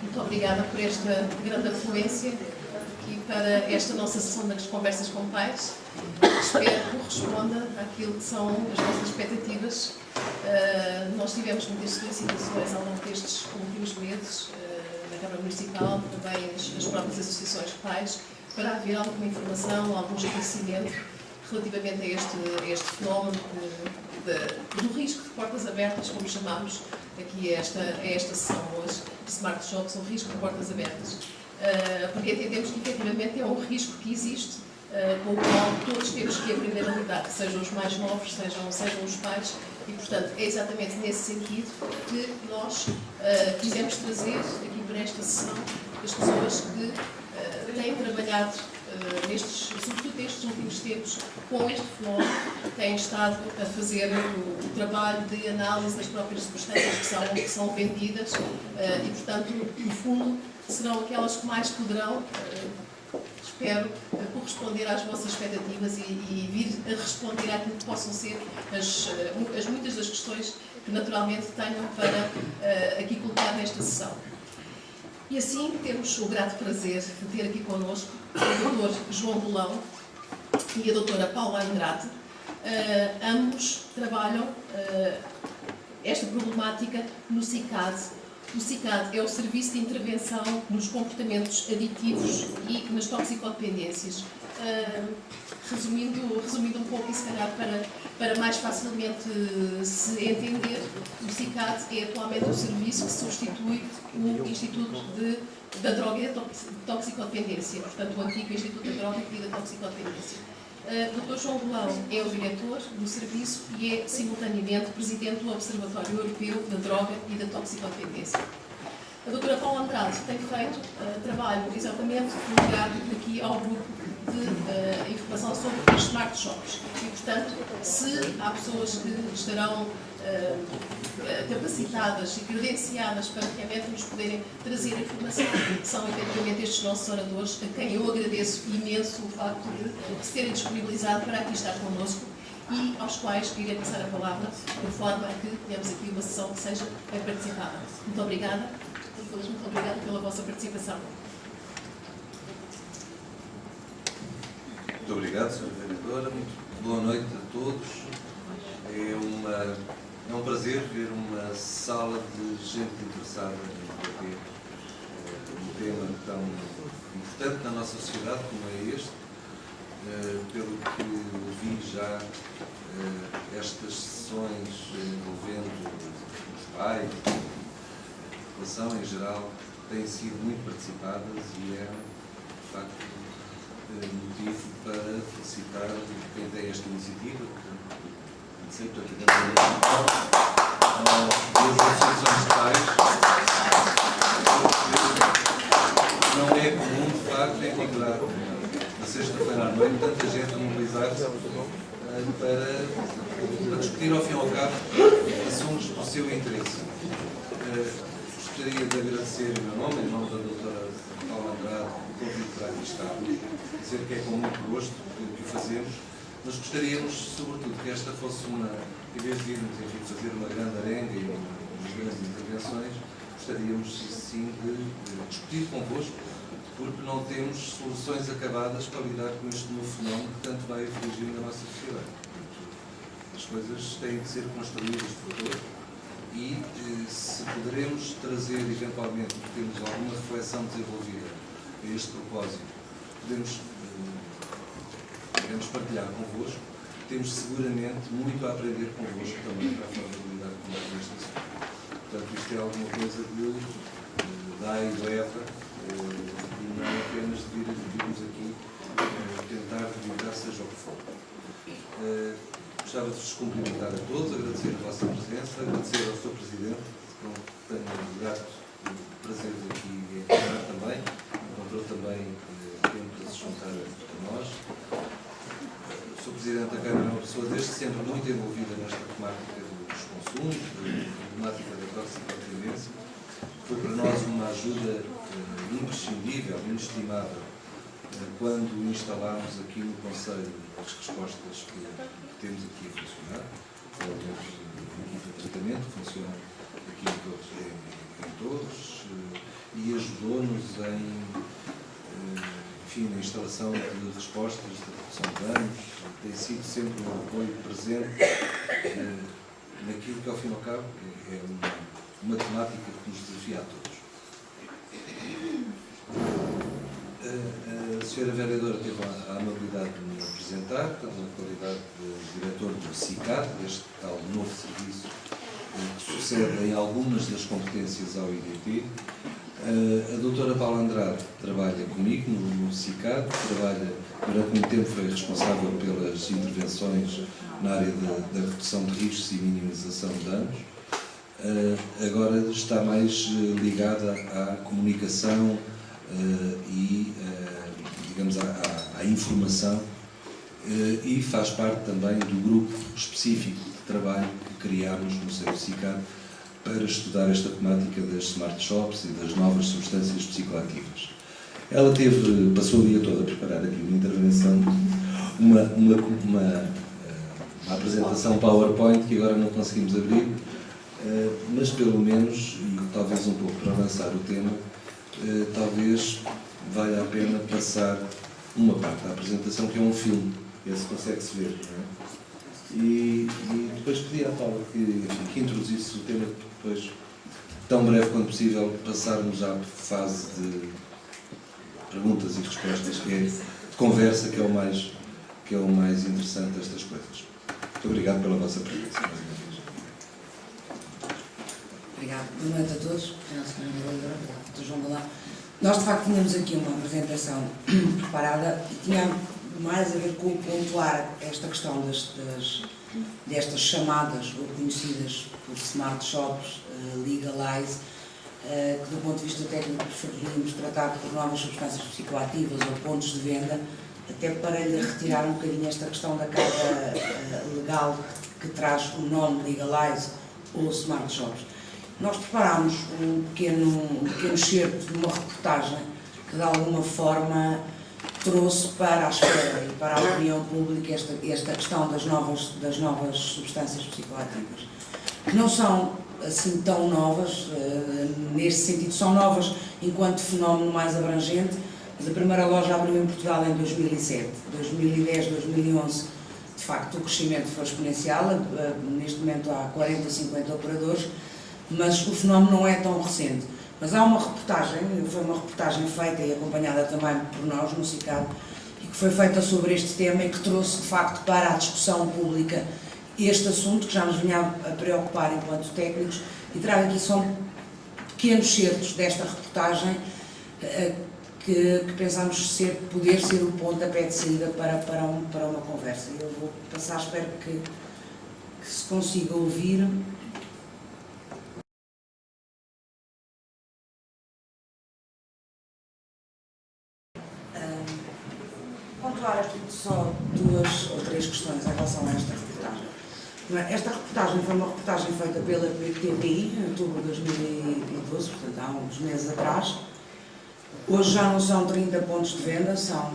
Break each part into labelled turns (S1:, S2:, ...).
S1: Muito obrigada por esta grande afluência aqui para esta nossa sessão das conversas com pais. Espero que corresponda àquilo que são as nossas expectativas. Nós tivemos muitas solicitações ao longo destes últimos meses, na Câmara Municipal, também as próprias associações de pais, para haver alguma informação, algum esclarecimento relativamente a este fenómeno do risco de portas abertas, como chamamos aqui a esta sessão hoje, de Smart Shops, o risco de portas abertas. Porque entendemos que, efetivamente, é um risco que existe, com o qual todos temos que aprender a lidar, sejam os mais novos, sejam os pais, e, portanto, é exatamente nesse sentido que nós quisemos trazer aqui para esta sessão as pessoas que têm trabalhado sobretudo nestes últimos tempos, com este fenómeno, têm estado a fazer o trabalho de análise das próprias substâncias que são vendidas e, portanto, no fundo, serão aquelas que mais poderão, espero, corresponder às vossas expectativas e vir a responder àquilo que possam ser as muitas das questões que naturalmente tenham para aqui colocar nesta sessão. E assim temos o grato prazer de ter aqui connosco o Dr. João Bolão e a Dra. Paula Andrade. Ambos trabalham esta problemática no SICAD. O SICAD é o Serviço de Intervenção nos Comportamentos Aditivos e nas Toxicodependências. Resumindo um pouco, e se calhar para mais facilmente se entender, o SICAD é atualmente o serviço que substitui o Instituto da Droga e da Toxicodependência, portanto o antigo Instituto da Droga e da Toxicodependência. O Dr. João Bolão é o diretor do serviço e é, simultaneamente, presidente do Observatório Europeu da Droga e da Toxicodependência. A Dra. Paula Andrade tem feito trabalho exatamente ligado aqui ao grupo de informação sobre as Smart Shops. E, portanto, se há pessoas que estarão capacitadas e credenciadas para realmente nos poderem trazer informação, são efetivamente estes nossos oradores, a quem eu agradeço imenso o facto de se terem disponibilizado para aqui estar connosco e aos quais irei passar a palavra, de forma a que tenhamos aqui uma sessão que seja bem participada. Muito obrigada. Muito obrigada pela vossa participação.
S2: Muito obrigado, Sra. Vereadora. Muito boa noite a todos. É um prazer ver uma sala de gente interessada em debater um tema tão importante na nossa sociedade como é este. Pelo que ouvi já, estas sessões envolvendo os pais, a população em geral, têm sido muito participadas e é, de facto, motivo para felicitar quem tem esta iniciativa, que das associações de pais. Não é comum, de facto, encontrar na sexta-feira à noite tanta gente mobilizar-se para discutir, ao fim e ao cabo, assuntos do seu interesse. Gostaria de agradecer em meu nome, em nome da Dra. Paula Andrade, o convite para aqui estarmos, dizer que é com muito gosto que o fazemos. Nós gostaríamos, sobretudo, que esta fosse em vez de irmos fazer uma grande arenga e umas grandes intervenções, gostaríamos sim de discutir convosco, porque não temos soluções acabadas para lidar com este novo fenómeno que tanto vai afligindo a nossa sociedade. As coisas têm de ser construídas por todos e se poderemos trazer, eventualmente, porque temos alguma reflexão desenvolvida a este propósito, podemos partilhar convosco, temos seguramente muito a aprender convosco também para a forma de lidar com este assunto. Portanto, isto é alguma coisa de dá e leva, e não é apenas de virmos aqui tentar divulgar seja o que for. Gostava de vos cumprimentar a todos, agradecer a vossa presença, agradecer ao Sr. Presidente, que tenho o grato prazer de aqui encontrar também, encontrou também tempo para se juntar a nós. O Sr. Presidente da Câmara é uma pessoa desde sempre muito envolvida nesta temática dos consumos, da temática da toxicodependência. Foi para nós uma ajuda imprescindível, inestimável, quando instalámos aqui no Conselho as respostas que temos aqui a funcionar, ou a equipa de tratamento que funciona aqui em todos, e ajudou-nos enfim, na instalação de respostas de redução de danos, tem sido sempre um apoio presente naquilo que, ao fim e ao cabo, é uma temática que nos desafia a todos. A senhora vereadora teve a amabilidade de me apresentar, na qualidade de diretor do CICAD, este tal novo serviço que sucede em algumas das competências ao IDT. A doutora Paula Andrade trabalha comigo no CICAD, trabalha, durante muito tempo foi responsável pelas intervenções na área da redução de riscos e minimização de danos. Agora está mais ligada à comunicação e, digamos, à informação, e faz parte também do grupo específico de trabalho que criámos no seu CICAD para estudar esta temática das smart shops e das novas substâncias psicoativas. Ela passou o dia todo a preparar aqui uma intervenção, uma apresentação PowerPoint que agora não conseguimos abrir, mas pelo menos, e talvez um pouco para avançar o tema, talvez valha a pena passar uma parte da apresentação, que é um filme, esse consegue-se ver, não é? E depois pedi à Paula que introduzisse o tema, depois, tão breve quanto possível, passarmos à fase de perguntas e respostas, que é de conversa, que é o mais interessante destas coisas. Muito obrigado pela vossa presença, mais uma vez.
S3: Obrigado. Boa noite a todos. Dr. João Balão. Nós, de facto, tínhamos aqui uma apresentação preparada e tinha mais a ver com pontuar esta questão destas chamadas, ou conhecidas por smart shops, legalize, que do ponto de vista técnico preferimos tratar por novas substâncias psicoativas ou pontos de venda, até para lhe retirar um bocadinho esta questão da carga legal que traz o nome legalize ou smart shops. Nós preparámos um pequeno excerto de uma reportagem que, de alguma forma, trouxe para a esfera e para a opinião pública esta questão das novas substâncias psicoativas, que não são assim tão novas, neste sentido são novas enquanto fenómeno mais abrangente, mas a primeira loja abriu em Portugal em 2007, 2010, 2011, de facto o crescimento foi exponencial, neste momento há 40, 50 operadores, mas o fenómeno não é tão recente. Mas há uma reportagem, foi uma reportagem feita e acompanhada também por nós no CICAD, e que foi feita sobre este tema e que trouxe, de facto, para a discussão pública este assunto, que já nos vinha a preocupar enquanto técnicos, e trago aqui só pequenos certos desta reportagem que pensamos poder ser o pontapé de saída para uma conversa. Eu vou passar, espero que se consiga ouvir. Pontuar aqui só 2 ou 3 questões em relação a esta reportagem. Esta reportagem foi uma reportagem feita pela TVI em outubro de 2012, portanto há uns meses atrás. Hoje já não são 30 pontos de venda, são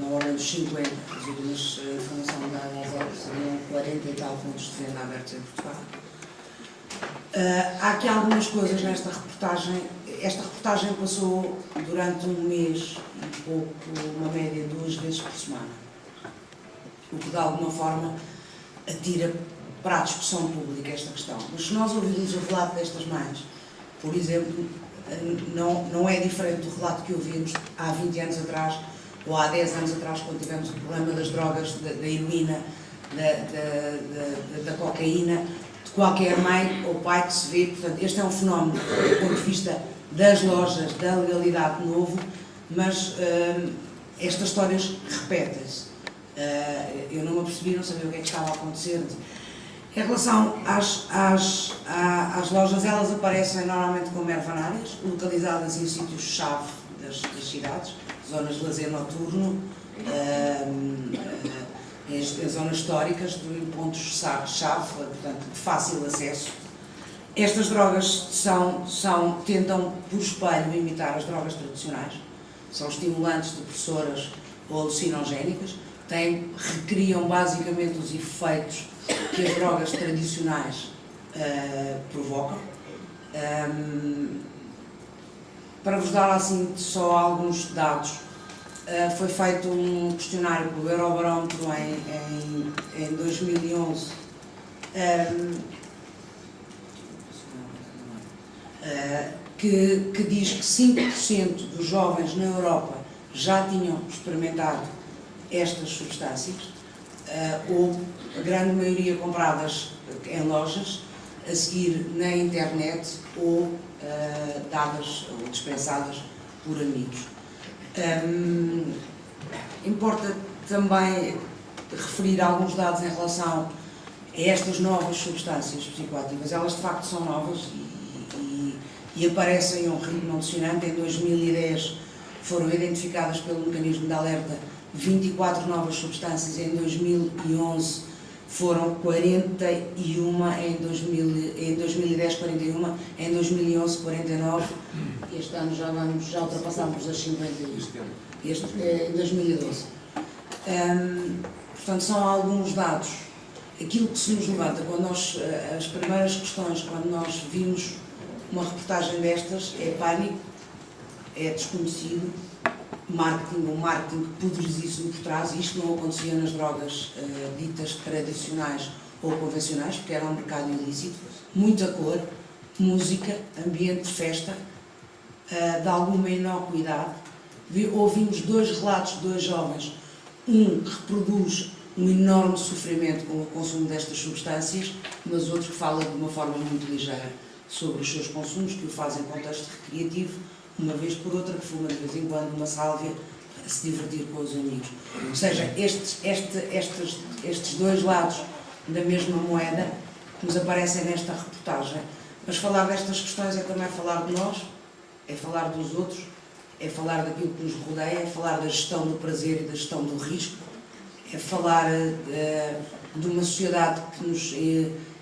S3: na ordem dos 50, as últimas informações dadas seriam 40 e tal pontos de venda abertos em Portugal. Há aqui algumas coisas nesta reportagem. Esta reportagem passou durante um mês e pouco, uma média de 2 vezes por semana, o que de alguma forma atira para a discussão pública esta questão. Mas se nós ouvirmos o relato destas mães, por exemplo, não é diferente do relato que ouvimos há 20 anos atrás ou há 10 anos atrás, quando tivemos o problema das drogas, da heroína, da cocaína, de qualquer mãe ou pai que se vê. Portanto, este é um fenómeno do ponto de vista das lojas, da legalidade novo, mas estas histórias repetem-se. Eu não me apercebi, não sabia o que é que estava a acontecer. Em relação às lojas, elas aparecem normalmente como ervanárias, localizadas em sítios-chave das cidades, zonas de lazer noturno, em zonas históricas, em pontos-chave, portanto, de fácil acesso. Estas drogas tentam, por espelho, imitar as drogas tradicionais. São estimulantes, depressoras ou alucinogénicas. Recriam basicamente os efeitos que as drogas tradicionais provocam. para vos dar assim só alguns dados, foi feito um questionário pelo Eurobarómetro em 2011, que diz que 5% dos jovens na Europa já tinham experimentado estas substâncias, ou a grande maioria compradas em lojas, a seguir na internet ou dadas ou dispensadas por amigos. Importa também referir alguns dados em relação a estas novas substâncias psicoativas. Elas de facto são novas e aparecem a um ritmo alucinante. Em 2010 foram identificadas pelo mecanismo de alerta 24 novas substâncias, em 2011 foram 41, em 2010 41, em 2011 49, este ano já ultrapassámos as 51, em 2012. Portanto, são alguns dados. Aquilo que se nos levanta, as primeiras questões, quando nós vimos uma reportagem destas, é pânico, é desconhecido, um marketing poderosíssimo por trás. Isto não acontecia nas drogas ditas tradicionais ou convencionais, porque era um mercado ilícito. Muita cor, música, ambiente de festa, de alguma inocuidade. Ouvimos 2 relatos de 2 jovens, um que reproduz um enorme sofrimento com o consumo destas substâncias, mas outro que fala de uma forma muito ligeira sobre os seus consumos, que o fazem em contexto recreativo, uma vez por outra, que fuma de vez em quando uma sálvia a se divertir com os amigos. Ou seja, estes 2 lados da mesma moeda que nos aparecem nesta reportagem. Mas falar destas questões é também falar de nós, é falar dos outros, é falar daquilo que nos rodeia, é falar da gestão do prazer e da gestão do risco, é falar de uma sociedade que nos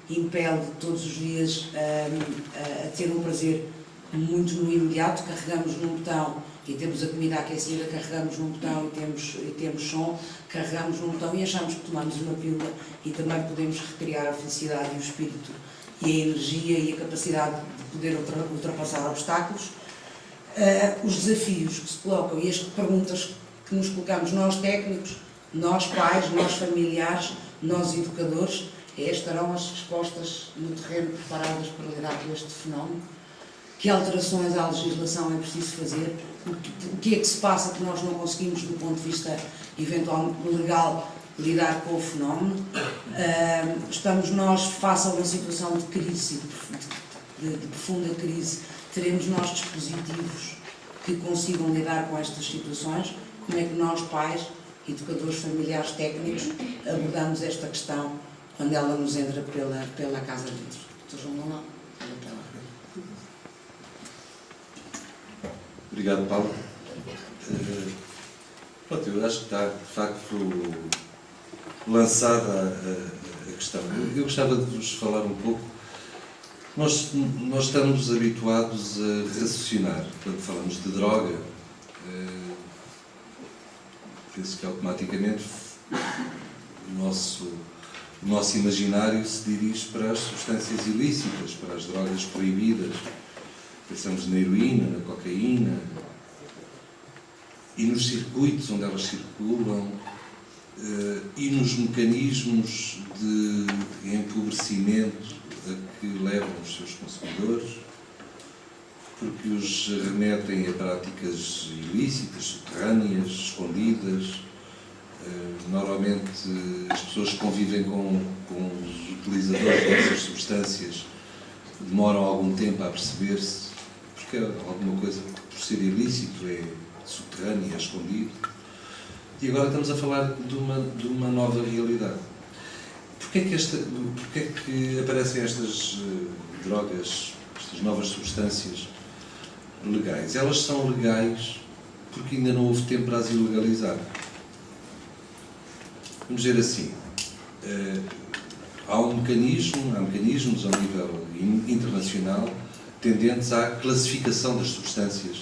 S3: impele todos os dias a ter um prazer muito no imediato. Carregamos num botão e temos a comida aquecida, carregamos num botão e temos som, carregamos num botão e achamos que tomamos uma pílula e também podemos recriar a felicidade e o espírito e a energia e a capacidade de poder ultrapassar obstáculos. Os desafios que se colocam e as perguntas que nos colocamos, nós técnicos, nós pais, nós familiares, nós educadores, estarão as respostas no terreno preparadas para lidar com este fenómeno? Que alterações à legislação é preciso fazer? O que é que se passa que nós não conseguimos, do ponto de vista eventualmente legal, lidar com o fenómeno? Estamos nós, face a uma situação de crise, de profunda crise, teremos nós dispositivos que consigam lidar com estas situações? Como é que nós, pais, educadores familiares, técnicos, abordamos esta questão quando ela nos entra pela casa dentro? Dr. João Galão,
S2: Obrigado, Paulo. Pronto, eu acho que está, de facto, lançada a questão. Eu gostava de vos falar um pouco. Nós estamos habituados a raciocinar. Quando falamos de droga, penso que automaticamente o nosso imaginário se dirige para as substâncias ilícitas, para as drogas proibidas. Pensamos na heroína, na cocaína e nos circuitos onde elas circulam e nos mecanismos de empobrecimento a que levam os seus consumidores, porque os remetem a práticas ilícitas, subterrâneas, escondidas. Normalmente as pessoas que convivem com os utilizadores dessas substâncias demoram algum tempo a perceber-se, porque alguma coisa, por ser ilícito, é subterrâneo, é escondido. E agora estamos a falar de uma nova realidade. Porquê é que aparecem estas drogas, estas novas substâncias legais? Elas são legais porque ainda não houve tempo para as ilegalizar. Vamos dizer assim, há mecanismos ao nível internacional tendentes à classificação das substâncias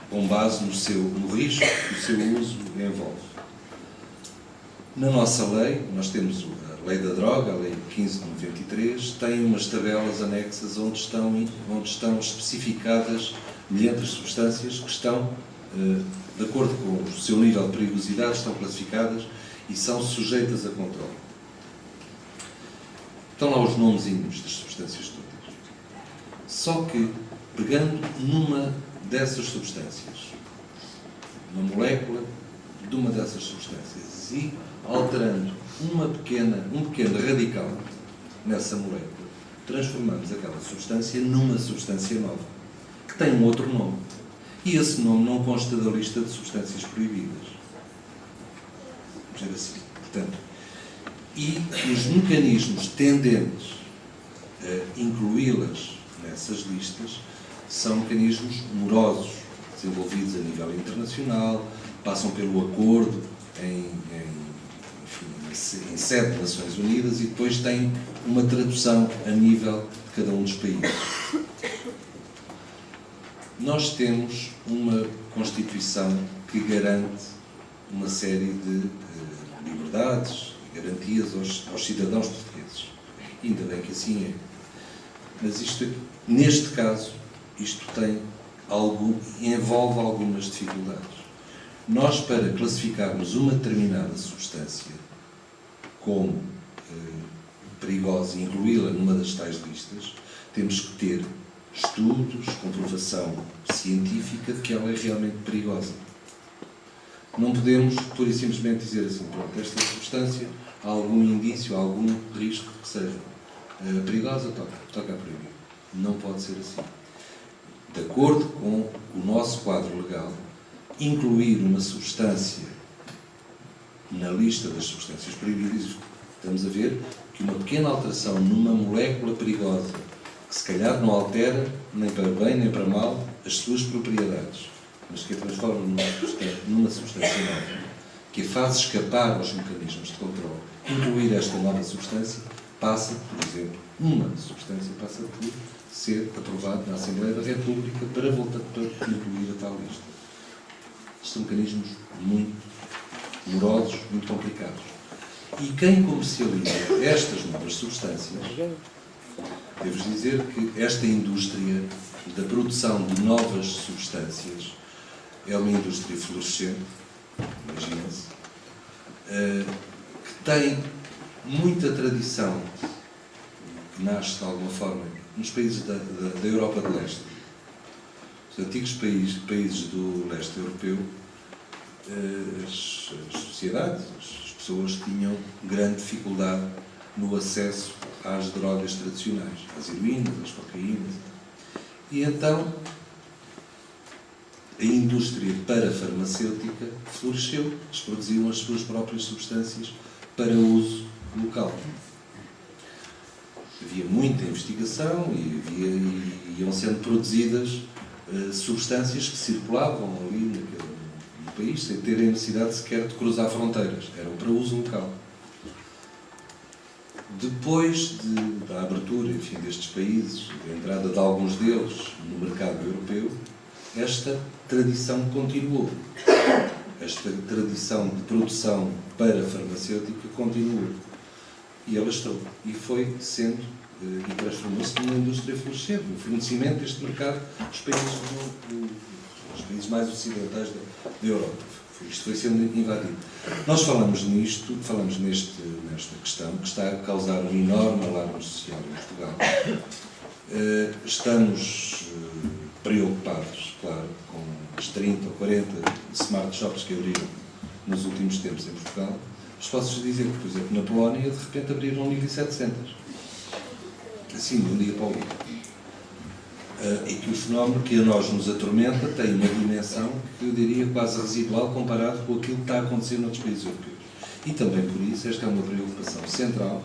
S2: com base no risco que o seu uso envolve. Na nossa lei, nós temos a Lei da Droga, a Lei 15/93, tem umas tabelas anexas onde estão especificadas mediante as substâncias que estão, de acordo com o seu nível de perigosidade, estão classificadas e são sujeitas a controle. Estão lá os nomezinhos das substâncias todas. Só que, pegando numa dessas substâncias, uma molécula de uma dessas substâncias, e alterando um pequeno radical nessa molécula, transformamos aquela substância numa substância nova, que tem um outro nome. E esse nome não consta da lista de substâncias proibidas. Vamos dizer assim. Portanto, e os mecanismos tendentes a incluí-las nessas listas são mecanismos morosos, desenvolvidos a nível internacional, passam pelo acordo em sede de Nações Unidas e depois têm uma tradução a nível de cada um dos países. Nós temos uma Constituição que garante uma série de liberdades e garantias aos cidadãos portugueses. Ainda bem que assim é. Mas neste caso, isto envolve algumas dificuldades. Nós, para classificarmos uma determinada substância como perigosa e incluí-la numa das tais listas, temos que ter estudos, comprovação científica de que ela é realmente perigosa. Não podemos, pura e simplesmente, dizer assim, pronto, esta substância há algum indício, há algum risco que seja perigosa, toca a proibir. Não pode ser assim. De acordo com o nosso quadro legal, incluir uma substância na lista das substâncias proibidas, estamos a ver que uma pequena alteração numa molécula perigosa, que se calhar não altera, nem para bem nem para mal, as suas propriedades, mas que a transforma numa substância nova, que a faz escapar aos mecanismos de controle, incluir esta nova substância, passa, por exemplo, uma substância passa por ser aprovado na Assembleia da República para voltar para incluir a tal lista. São mecanismos muito morosos, muito complicados. E quem comercializa estas novas substâncias, devo dizer que esta indústria da produção de novas substâncias é uma indústria florescente, imaginem-se, que tem muita tradição, que nasce de alguma forma nos países da Europa de Leste. Os antigos países do leste europeu, as sociedades, as pessoas tinham grande dificuldade no acesso às drogas tradicionais, às heroínas, às cocaínas. E então a indústria parafarmacêutica floresceu, eles produziam as suas próprias substâncias para uso local. Havia muita investigação e iam sendo produzidas substâncias que circulavam ali no país, sem terem necessidade sequer de cruzar fronteiras, eram para uso local. Depois da abertura, enfim, destes países, da entrada de alguns deles no mercado europeu, esta tradição continuou. Esta tradição de produção parafarmacêutica continuou. E alastrou. E foi sendo, e transformou-se numa indústria florescente, no fornecimento deste mercado dos países mais ocidentais da Europa. Isto foi sendo invadido. Nós falamos nesta questão, que está a causar um enorme alarme social em Portugal. Estamos preocupados, claro, com as 30 ou 40 smart shops que abriram nos últimos tempos em Portugal. Mas posso-vos dizer que, por exemplo, na Polónia, de repente abriram 1.700. Assim, de um dia para o outro. E que o fenómeno que a nós nos atormenta tem uma dimensão que eu diria quase residual comparado com aquilo que está a acontecer noutros países europeus. E também por isso, esta é uma preocupação central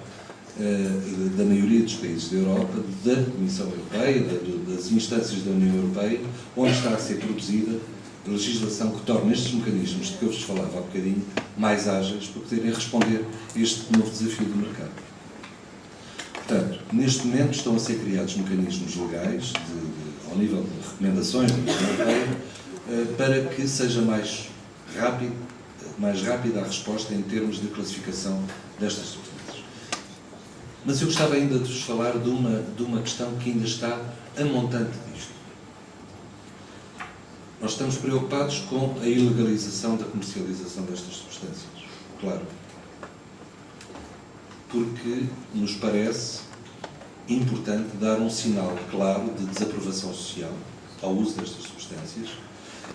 S2: da maioria dos países da Europa, da Comissão Europeia, das instâncias da União Europeia, onde está a ser produzida legislação que torna estes mecanismos de que eu vos falava há bocadinho mais ágeis para poderem responder a este novo desafio do mercado. Portanto, neste momento estão a ser criados mecanismos legais, ao nível de recomendações da União Europeia, para que seja mais rápida a resposta em termos de classificação destas substâncias. Mas eu gostava ainda de vos falar de uma questão que ainda está a montante disto. Nós estamos preocupados com a ilegalização da comercialização destas substâncias, claro. Porque nos parece importante dar um sinal claro de desaprovação social ao uso destas substâncias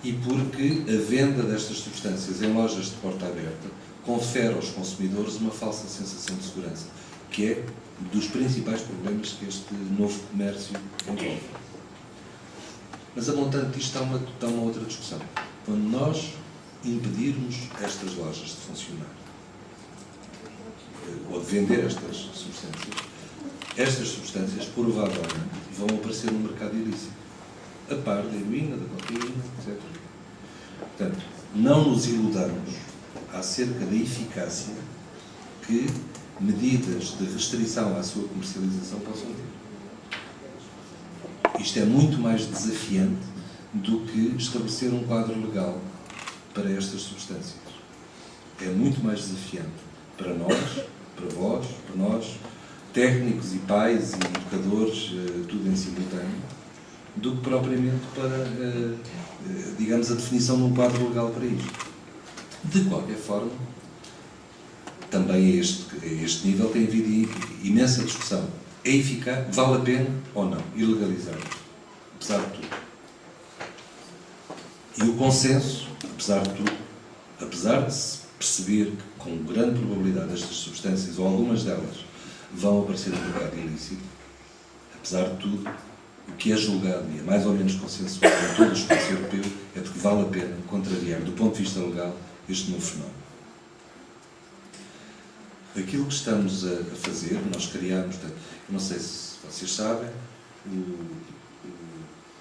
S2: e porque a venda destas substâncias em lojas de porta aberta confere aos consumidores uma falsa sensação de segurança, que é dos principais problemas que este novo comércio envolve. Mas a montante disto está uma outra discussão. Quando nós impedirmos estas lojas de funcionar, ou de vender estas substâncias provavelmente vão aparecer no mercado ilícito, a par da heroína, da cocaína, etc. Portanto, não nos iludamos acerca da eficácia que medidas de restrição à sua comercialização possam ter. Isto é muito mais desafiante do que estabelecer um quadro legal para estas substâncias. É muito mais desafiante para nós, para vós, para nós, técnicos e pais e educadores, tudo em simultâneo, do que propriamente para, digamos, a definição de um quadro legal para isto. De qualquer forma, também a este nível tem havido imensa discussão. É eficaz? Vale a pena ou não ilegalizar? Apesar de tudo. E o consenso, apesar de tudo, apesar de se perceber que com grande probabilidade estas substâncias, ou algumas delas, vão aparecer no mercado ilícito, apesar de tudo, o que é julgado e é mais ou menos consensual em todo o espaço europeu é de que vale a pena contrariar, do ponto de vista legal, este novo fenómeno. Aquilo que estamos a fazer, nós criámos, não sei se vocês sabem, o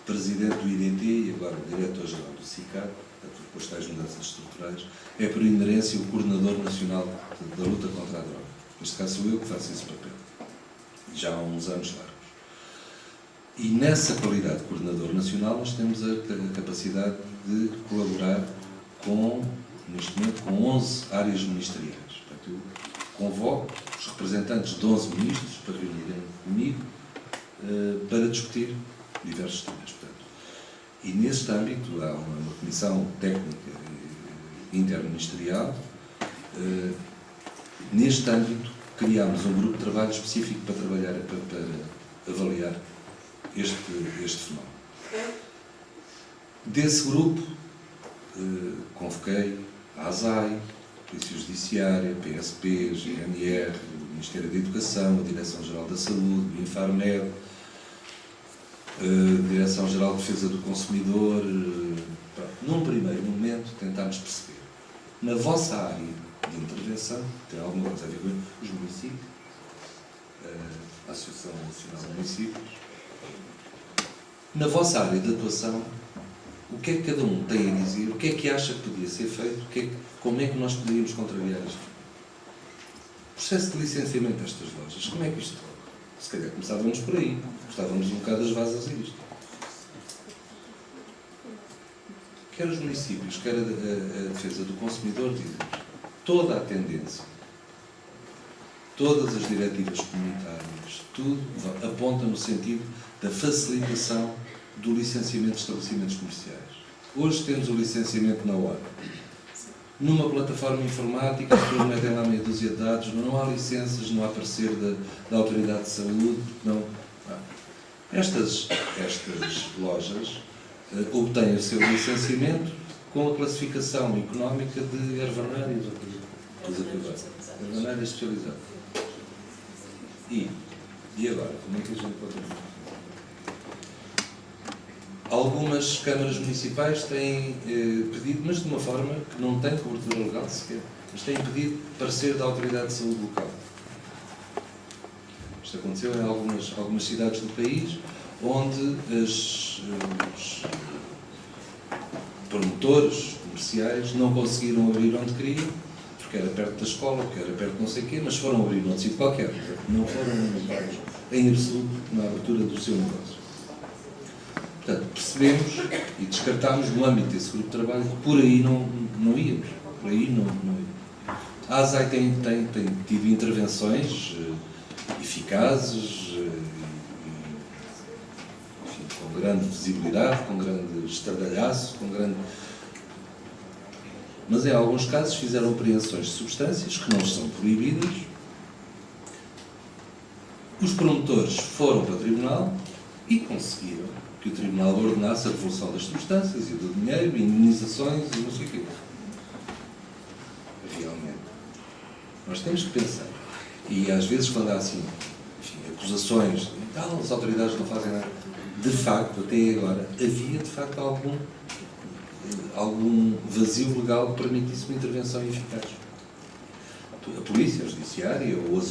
S2: presidente do IDT e agora o diretor-geral do SICAD, com as tais mudanças estruturais, é por inerência o coordenador nacional da luta contra a droga. Neste caso sou eu que faço esse papel, já há uns anos largos. E nessa qualidade de coordenador nacional nós temos a capacidade de colaborar neste momento, com 11 áreas ministeriais. Portanto, eu convoco os representantes de 11 ministros para reunirem comigo para discutir diversos temas. Portanto, e neste âmbito há uma comissão técnica interministerial. Neste âmbito criámos um grupo de trabalho específico para trabalhar, para avaliar este fenómeno. Desse grupo convoquei a ASAI, a Polícia Judiciária, PSP, GNR, o Ministério da Educação, a Direção-Geral da Saúde, o Infarmed, a Direção-Geral de Defesa do Consumidor. Num primeiro momento tentámos perceber, na vossa área de intervenção, tem alguma coisa a ver com os municípios, a Associação Nacional de Municípios, na vossa área de atuação, o que é que cada um tem a dizer, o que é que acha que podia ser feito, como é que nós poderíamos contrariar isto? O processo de licenciamento destas lojas, como é que isto corre? Se calhar começávamos por aí, gostávamos um bocado das vasas a isto. Quer os municípios, quer a defesa do consumidor, dizem toda a tendência, todas as diretivas comunitárias, tudo aponta no sentido da facilitação do licenciamento de estabelecimentos comerciais. Hoje temos o licenciamento na hora. Numa plataforma informática, as pessoas metem lá meia dúzia de dados, não há licenças, não há parecer da Autoridade de Saúde, não. Estas lojas obtêm o seu licenciamento com a classificação económica de ervanárias, ervanária especializada. E agora, como é que a gente pode ver? Algumas câmaras municipais têm pedido, mas de uma forma que não tem cobertura legal sequer, mas têm pedido parecer da Autoridade de Saúde local. Isto aconteceu em algumas cidades do país, onde os promotores comerciais não conseguiram abrir onde queriam, porque era perto da escola, porque era perto de não sei o quê, mas foram abrir num sítio qualquer. Não foram limitados em absoluto na abertura do seu negócio. Portanto, percebemos e descartámos no âmbito desse grupo de trabalho que por aí não íamos. Por aí não íamos. A ASAI tem tido intervenções
S4: eficazes, enfim, com grande visibilidade, com grande estardalhaço, mas em alguns casos fizeram apreensões de substâncias que não são proibidas. Os promotores foram para o tribunal e conseguiram que o tribunal ordenasse a devolução das substâncias e do dinheiro, indemnizações e não sei o quê. Realmente. Nós temos que pensar. E às vezes quando há assim, enfim, acusações e tal, as autoridades não fazem nada. De facto, até agora, havia de facto algum vazio legal que permitisse uma intervenção eficaz. A polícia, a judiciária ou a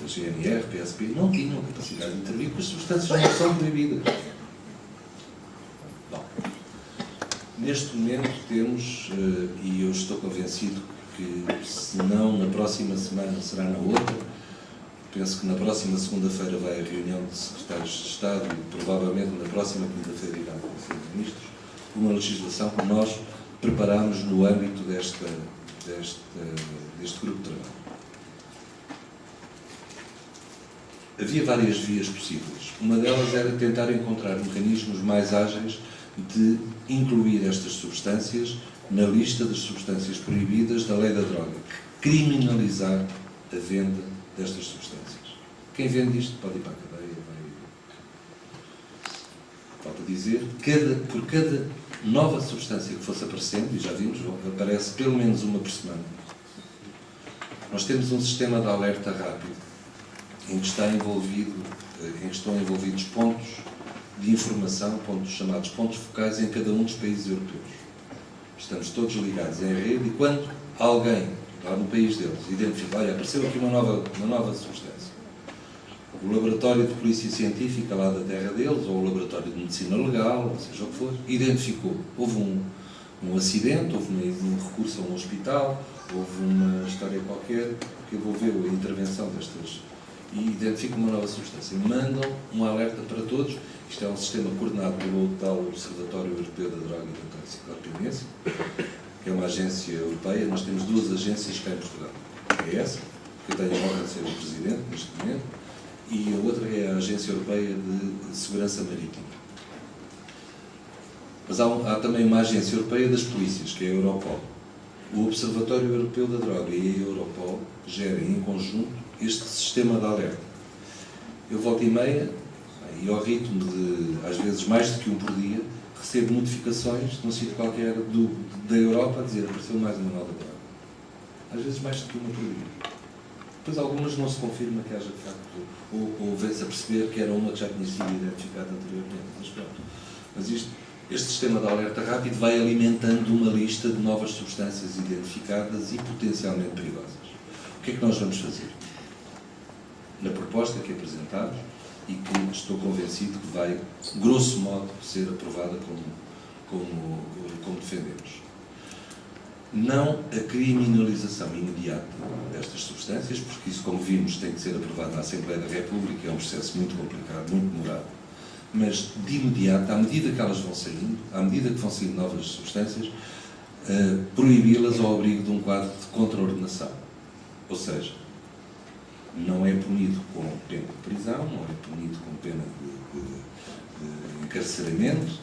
S4: GNR, PSP, não tinham capacidade de intervir porque as substâncias não são proibidas. Bom, neste momento temos, e eu estou convencido que se não na próxima semana será na outra, penso que na próxima segunda-feira vai a reunião de secretários de Estado e provavelmente na próxima quinta-feira irá ao Conselho de Ministros, uma legislação que nós preparámos no âmbito deste grupo de trabalho. Havia várias vias possíveis. Uma delas era tentar encontrar mecanismos mais ágeis de incluir estas substâncias na lista das substâncias proibidas da lei da droga, criminalizar a venda destas substâncias. Quem vende isto pode ir para a cadeia. Falta dizer, por cada nova substância que fosse aparecendo, e já vimos, aparece pelo menos uma por semana, nós temos um sistema de alerta rápido em que estão envolvidos pontos de informação, chamados pontos focais em cada um dos países europeus. Estamos todos ligados em rede e quando alguém, lá no país deles, identifica, olha, apareceu aqui uma nova substância, o laboratório de polícia científica lá da terra deles, ou o laboratório de medicina legal, ou seja o que for, identificou. Houve um acidente, houve um recurso a um hospital, houve uma história qualquer que envolveu a intervenção destas e identificam uma nova substância. Mandam um alerta para todos. Isto é um sistema coordenado pelo tal Observatório Europeu da Droga e da Toxicodependência, que é uma agência europeia. Nós temos duas agências cá em Portugal. É essa, que eu tenho a honra de ser o presidente neste momento, e a outra é a Agência Europeia de Segurança Marítima. Mas há também uma agência europeia das polícias, que é a Europol. O Observatório Europeu da Droga e a Europol gerem em conjunto este sistema de alerta. Eu volto e meia, e ao ritmo de, às vezes, mais do que um por dia, recebo notificações num sítio qualquer da Europa a dizer apareceu mais uma nova droga. Às vezes mais do que uma por dia. Depois algumas não se confirma que haja de facto, ou vem-se a perceber que era uma que já tinha sido identificada anteriormente. Mas pronto. Mas este sistema de alerta rápido vai alimentando uma lista de novas substâncias identificadas e potencialmente perigosas. O que é que nós vamos fazer? Na proposta que apresentamos e que estou convencido que vai, grosso modo, ser aprovada como defendemos. Não a criminalização imediata destas substâncias, porque isso, como vimos, tem que ser aprovado na Assembleia da República, é um processo muito complicado, muito demorado, mas de imediato, à medida que elas vão saindo, à medida que vão saindo novas substâncias, proibi-las ao abrigo de um quadro de contraordenação. Ou seja, não é punido com pena de prisão, não é punido com pena de encarceramento,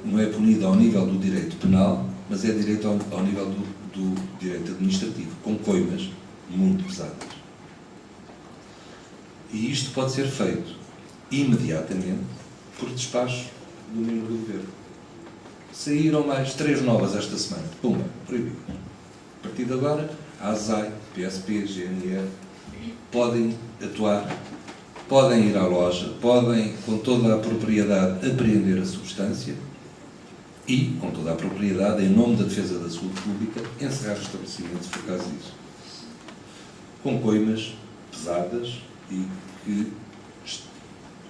S4: não é punido ao nível do direito penal, mas é direito ao nível do direito administrativo, com coimas muito pesadas. E isto pode ser feito imediatamente por despacho do membro do governo. Saíram mais 3 novas esta semana. Pumba, proibido. A partir de agora, a ASAI, PSP, GNR, podem atuar, podem ir à loja, podem, com toda a propriedade, apreender a substância e, com toda a propriedade, em nome da defesa da saúde pública, encerrar o estabelecimento se for caso disso. Com coimas pesadas e que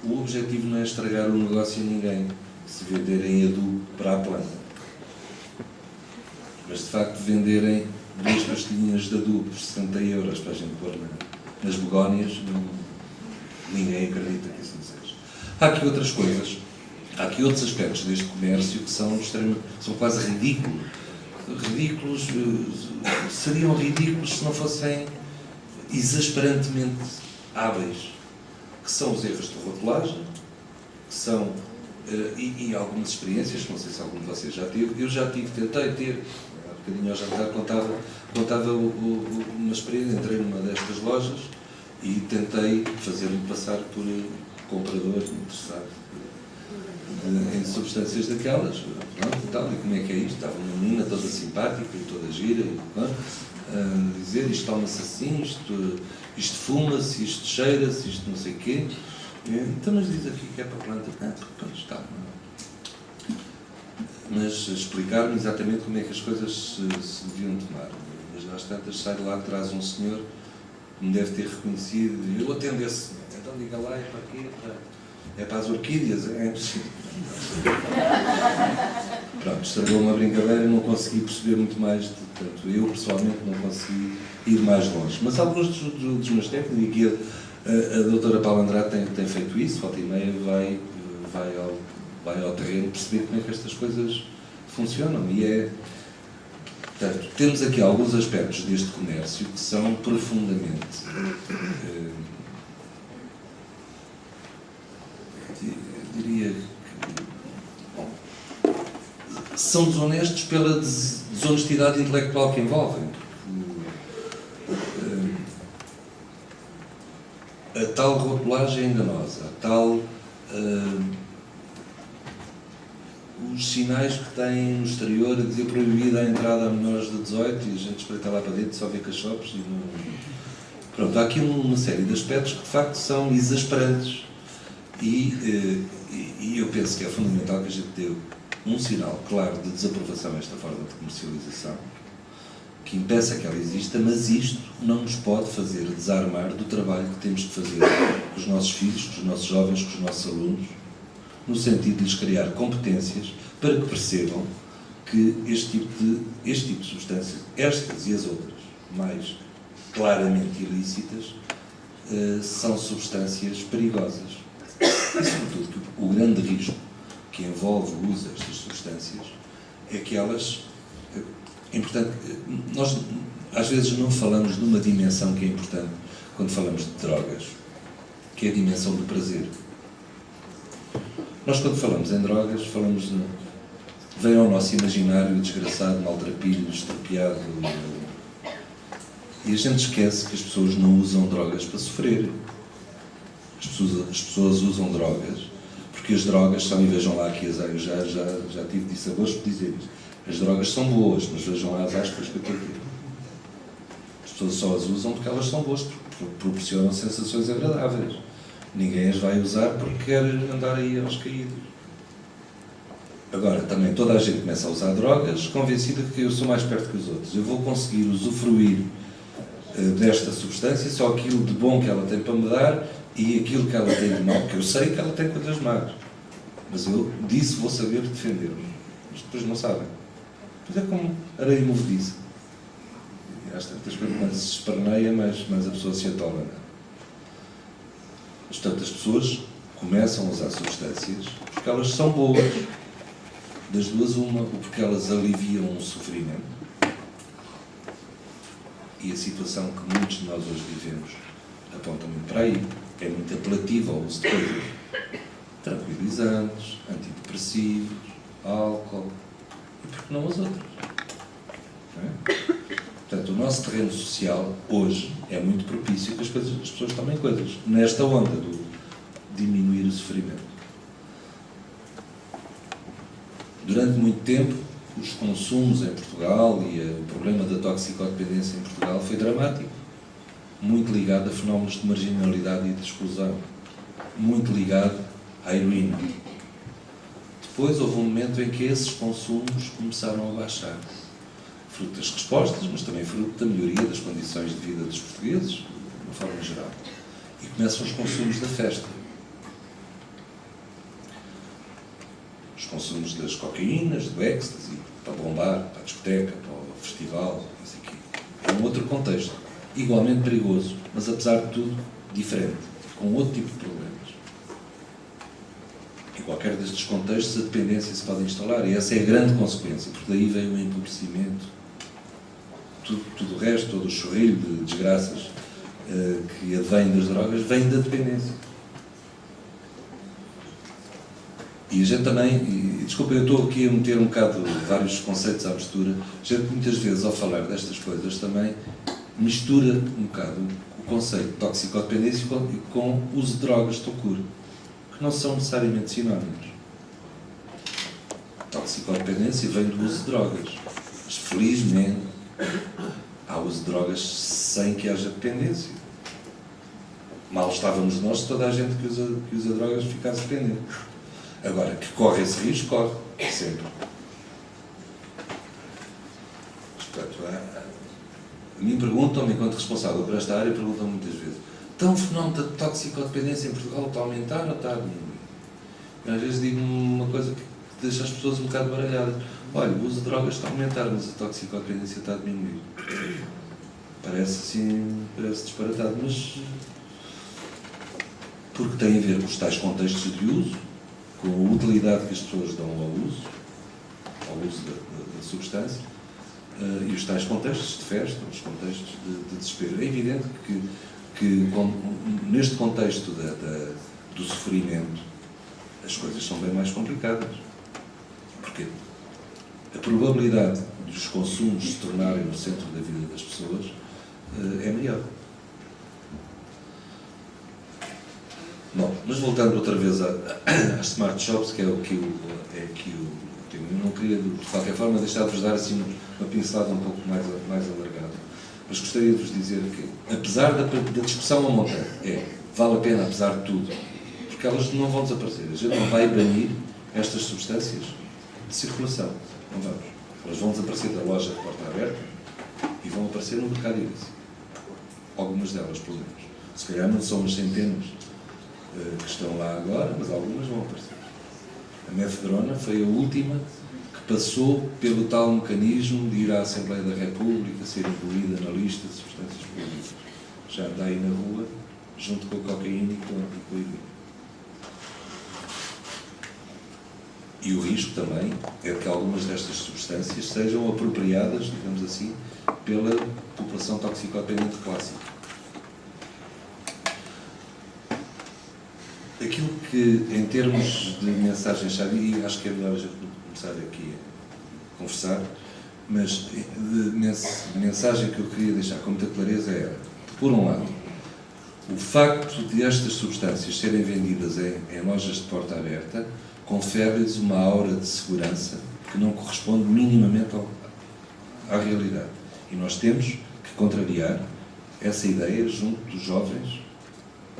S4: o objetivo não é estragar o negócio a ninguém, se venderem adubo para a planta. Mas, de facto, venderem 2 pastilhinhas de adubo por 60 euros para a gente pôr nas begónias, ninguém acredita que isso não seja. Há aqui outras coisas, há aqui outros aspectos deste comércio que são quase ridículos. Seriam ridículos se não fossem exasperantemente hábeis, que são os erros de rotulagem, que são, e algumas experiências, que não sei se algum de vocês já teve, eu já tive, tentei ter, há bocadinho eu já contava uma experiência, entrei numa destas lojas e tentei fazer-me passar por comprador interessado em substâncias daquelas, pronto, e tal, e como é que é isto? Estava uma menina toda simpática e toda gira, a dizer isto toma-se assim, isto fuma-se, isto cheira-se, isto não sei o quê. Então, mas diz aqui que é para a planta. Pois está. Mas explicar-me exatamente como é que as coisas se deviam tomar. Mas às tantas sai de lá que traz um senhor que me deve ter reconhecido e eu atendo esse senhor. Então diga lá, é para quê? É para as orquídeas? É impossível. Pronto, estragou uma brincadeira e não consegui perceber muito mais. Portanto, eu pessoalmente não consegui ir mais longe. Mas alguns dos meus técnicos, e aqui a doutora Paula Andrade tem feito isso, volta e meia vai ao terreno perceber como é que estas coisas funcionam. E portanto, temos aqui alguns aspectos deste comércio que são profundamente diria que são desonestos pela desonestidade intelectual que envolvem. A tal rotulagem enganosa, os sinais que têm no exterior a dizer proibida a entrada a menores de 18 e a gente espreita lá para dentro só vê cachopos e não... Pronto, há aqui uma série de aspectos que de facto são exasperantes e eu penso que é fundamental que a gente dê um sinal claro de desaprovação a esta forma de comercialização, que impeça que ela exista, mas isto não nos pode fazer desarmar do trabalho que temos de fazer com os nossos filhos, com os nossos jovens, com os nossos alunos, no sentido de lhes criar competências para que percebam que este tipo de substâncias, estas e as outras, mais claramente ilícitas, são substâncias perigosas. E, sobretudo, que o grande risco que envolve o uso destas substâncias é que elas... É importante, nós às vezes não falamos de uma dimensão que é importante quando falamos de drogas, que é a dimensão do prazer. Nós quando falamos em drogas, vem ao nosso imaginário desgraçado, maltrapilho, estropiado, e a gente esquece que as pessoas não usam drogas para sofrer. As pessoas usam drogas porque as drogas são, e vejam lá aqui, eu já tive dissabores por dizer isto, as drogas são boas, mas vejam lá as aspas que eu estou a ter. As pessoas só as usam porque elas são boas, porque proporcionam sensações agradáveis. Ninguém as vai usar porque quer andar aí aos caídos. Agora, também toda a gente começa a usar drogas convencida de que eu sou mais perto que os outros. Eu vou conseguir usufruir desta substância só aquilo de bom que ela tem para me dar e aquilo que ela tem de mau, porque eu sei que ela tem coisas más. Mas eu vou saber defender-me. Mas depois não sabem. Pois é como areia movediça. E às tantas coisas mais se esperneia, mais a pessoa se atola. Não é? Mas, portanto, as pessoas começam a usar substâncias porque elas são boas. Das duas, uma, ou porque elas aliviam o sofrimento. E a situação que muitos de nós hoje vivemos aponta muito para aí. É muito apelativa ao uso de coisas tranquilizantes, antidepressivos, álcool, e por que não as outras? Não é? Portanto, o nosso terreno social, hoje, é muito propício que as pessoas tomem coisas, nesta onda do diminuir o sofrimento. Durante muito tempo, os consumos em Portugal e o problema da toxicodependência em Portugal foi dramático. Muito ligado a fenómenos de marginalidade e de exclusão. Muito ligado à heroína. Depois houve um momento em que esses consumos começaram a baixar. Fruto das respostas, mas também fruto da melhoria das condições de vida dos portugueses, de uma forma geral. E começam os consumos da festa. Os consumos das cocaínas, do êxtase, para bombar, para a discoteca, para o festival, isso aqui. É um outro contexto, igualmente perigoso, mas apesar de tudo, diferente, com outro tipo de problemas. Em qualquer destes contextos, a dependência se pode instalar, e essa é a grande consequência, porque daí vem o empobrecimento, tudo o resto, todo o chorrilho de desgraças que advém das drogas vem da dependência. E a gente também, desculpa, eu estou aqui a meter um bocado vários conceitos à mistura, a gente muitas vezes ao falar destas coisas também mistura um bocado o conceito de toxicodependência com o uso de drogas de cura, que não são necessariamente sinónimos. Toxicodependência vem do uso de drogas, mas felizmente há uso de drogas sem que haja dependência. Mal estávamos nós se toda a gente que usa drogas ficasse dependente. Agora, que corre esse risco, corre, sempre. Portanto, a mim perguntam-me, enquanto responsável por esta área, perguntam-me muitas vezes: então o fenómeno da toxicodependência em Portugal está a aumentar ou está a diminuir? E às vezes digo-me uma coisa que deixa as pessoas um bocado baralhadas: olha, o uso de drogas está a aumentar, mas a toxicodependência está a diminuir. Parece assim, parece disparatado, mas porque tem a ver com os tais contextos de uso, com a utilidade que as pessoas dão ao uso da substância, e os tais contextos de festa, os contextos de desespero. É evidente que neste contexto do sofrimento, as coisas são bem mais complicadas. Porque a probabilidade dos consumos se tornarem no centro da vida das pessoas é maior. Bom, mas voltando outra vez às smart shops, que é aqui o tema. Eu não queria, de qualquer forma, deixar de vos dar assim uma pincelada um pouco mais alargada. Mas gostaria de vos dizer que, apesar da discussão a montar, vale a pena, apesar de tudo, porque elas não vão desaparecer. A gente não vai banir estas substâncias de circulação. Não vamos. Elas vão desaparecer da loja de porta aberta e vão aparecer no mercado ilícito. Algumas delas, pelo menos. Se calhar não são as centenas que estão lá agora, mas algumas vão aparecer. A mefedrona foi a última que passou pelo tal mecanismo de ir à Assembleia da República, ser incluída na lista de substâncias proibidas. Já anda aí na rua, junto com a cocaína e com o heroína. E o risco também é que algumas destas substâncias sejam apropriadas, digamos assim, pela população toxicodependente clássica. Aquilo que, em termos de mensagem-chave, e acho que é melhor a gente começar aqui a conversar, mas de mensagem que eu queria deixar com muita clareza era, por um lado, o facto de estas substâncias serem vendidas em lojas de porta aberta confere-lhes uma aura de segurança que não corresponde minimamente à realidade. E nós temos que contrariar essa ideia junto dos jovens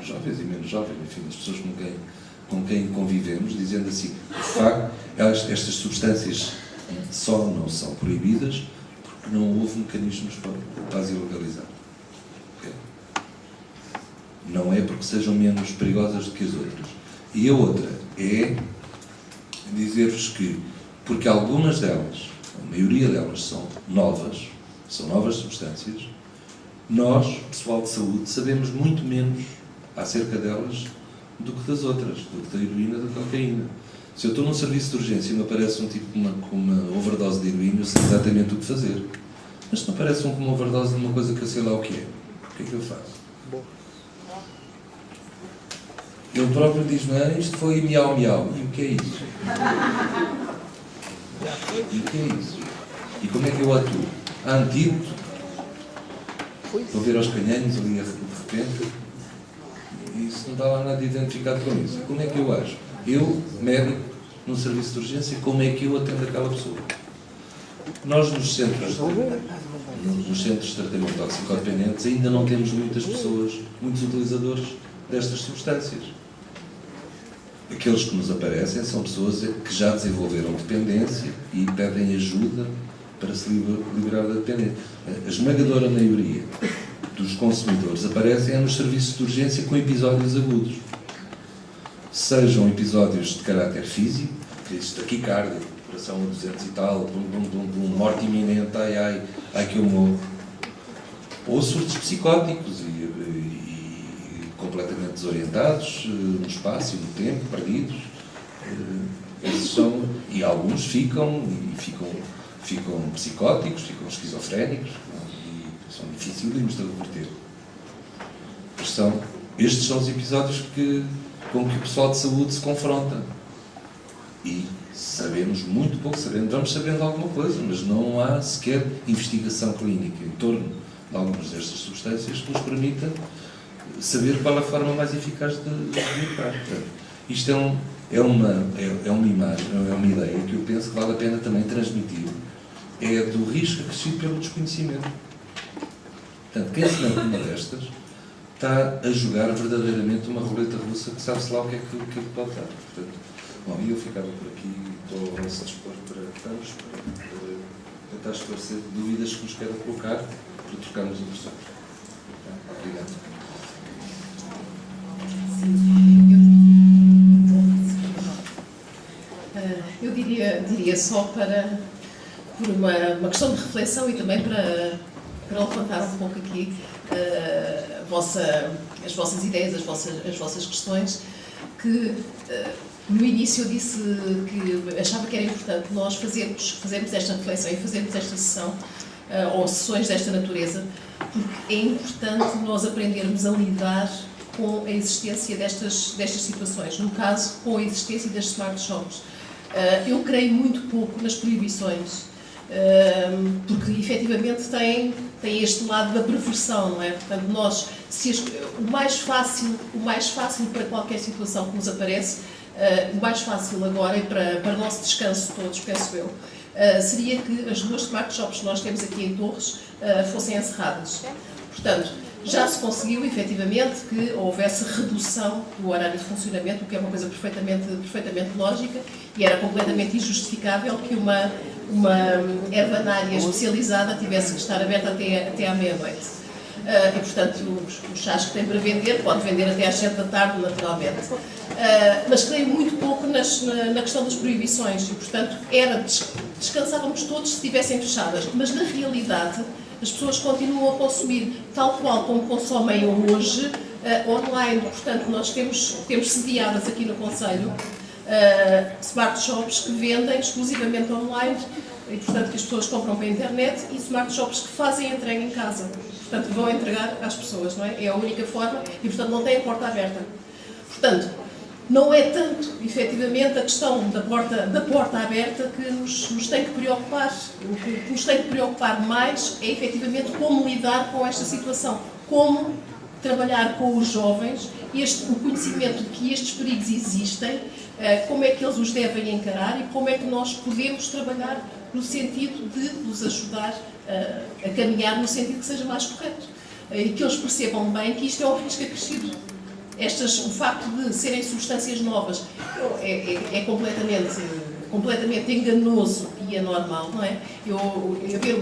S4: e menos jovens, enfim, das pessoas com quem convivemos, dizendo assim: de facto, estas substâncias só não são proibidas porque não houve mecanismos para as ilegalizar. Okay? Não é porque sejam menos perigosas do que as outras. E a outra é dizer-vos que, porque algumas delas, a maioria delas são novas substâncias, nós, pessoal de saúde, sabemos muito menos acerca delas do que das outras, do que da heroína, da cocaína. Se eu estou num serviço de urgência e me aparece um tipo com uma overdose de heroína, eu sei exatamente o que fazer. Mas se me aparece com uma overdose de uma coisa que eu sei lá o que é que eu faço? Ele próprio diz-me: isto foi miau-miau. E o que é isso? E o que é isso? E como é que eu atuo? Há antídoto? Vou ver aos canhões ali de repente. Isso não está lá nada identificado com isso. Como é que eu acho? Eu, médico, num serviço de urgência, como é que eu atendo aquela pessoa? Nós, nos centros de tratamento de toxicodependentes, ainda não temos muitas pessoas, muitos utilizadores destas substâncias. Aqueles que nos aparecem são pessoas que já desenvolveram dependência e pedem ajuda para se liberar da dependência. A esmagadora maioria dos consumidores aparecem nos serviços de urgência com episódios agudos. Sejam episódios de caráter físico, taquicardia, coração a 200 e tal, morte iminente, ai que eu morro. Ou surtos psicóticos e completamente desorientados no espaço e no tempo, perdidos. Esses são, e alguns ficam psicóticos, ficam esquizofrénicos, e são dificílimos de reverter. estes são os episódios com que o pessoal de saúde se confronta. E sabemos muito pouco, vamos sabendo alguma coisa, mas não há sequer investigação clínica em torno de algumas destas substâncias que nos permita saber qual a forma mais eficaz de medicar. Isto é uma imagem, é uma ideia que eu penso que vale a pena também transmitir, é do risco acrescido pelo desconhecimento. Portanto, quem se mete numa destas está a jogar verdadeiramente uma roleta russa que sabe-se lá o que é que pode dar. Portanto, bom, eu ficava por aqui e estou ao vosso dispor para tentar esclarecer dúvidas que nos queiram colocar, para trocarmos impressões. Obrigado.
S1: Eu diria só por uma questão de reflexão e também para levantar um pouco aqui as vossas ideias, as vossas questões, que no início eu disse que achava que era importante nós fazermos esta reflexão e fazermos esta sessão, ou sessões desta natureza, porque é importante nós aprendermos a lidar com a existência destas situações, no caso, com a existência das smart shops. Eu creio muito pouco nas proibições, porque efetivamente tem este lado da perversão, não é? Portanto, o mais fácil para qualquer situação que nos aparece, o mais fácil agora e para o nosso descanso todos, penso eu, seria que as 2 smart shops que nós temos aqui em Torres fossem encerradas. Portanto, já se conseguiu, efetivamente, que houvesse redução do horário de funcionamento, o que é uma coisa perfeitamente lógica, e era completamente injustificável que uma ervanária especializada tivesse que estar aberta até à meia-noite. E, portanto, os chás que tem para vender, pode vender até às 7 da tarde, naturalmente. Mas creio muito pouco na questão das proibições, e, portanto, descansávamos todos se estivessem fechadas, mas, na realidade, as pessoas continuam a consumir tal qual como consomem hoje, online. Portanto, nós temos sediadas aqui no Conselho smart shops que vendem exclusivamente online, e, portanto, que as pessoas compram pela internet, e smart shops que fazem a entrega em casa. Portanto, vão entregar às pessoas, não é? É a única forma, e, portanto, não têm a porta aberta. Portanto, não é tanto, efetivamente, a questão da porta aberta que nos tem que preocupar. O que nos tem que preocupar mais é, efetivamente, como lidar com esta situação. Como trabalhar com os jovens, o conhecimento de que estes perigos existem, como é que eles os devem encarar e como é que nós podemos trabalhar no sentido de os ajudar a caminhar no sentido que seja mais correto. E que eles percebam bem que isto é um risco acrescido. O facto de serem substâncias novas é completamente enganoso e anormal, não é? Eu ver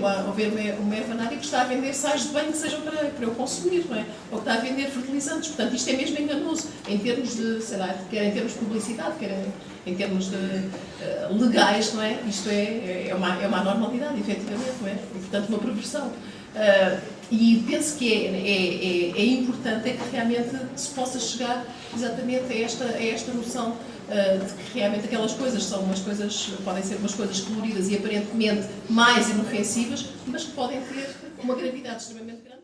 S1: uma ervanária que está a vender sais de banho que sejam para eu consumir, não é? Ou que está a vender fertilizantes. Portanto, isto é mesmo enganoso em termos de, sei lá, quer em termos de publicidade, quer em termos legais, não é? Isto é uma anormalidade, efetivamente, não é? E, portanto, uma perversão. E penso que é importante que realmente se possa chegar exatamente a esta noção de que realmente aquelas coisas podem ser umas coisas coloridas e aparentemente mais inofensivas, mas que podem ter uma gravidade extremamente grave.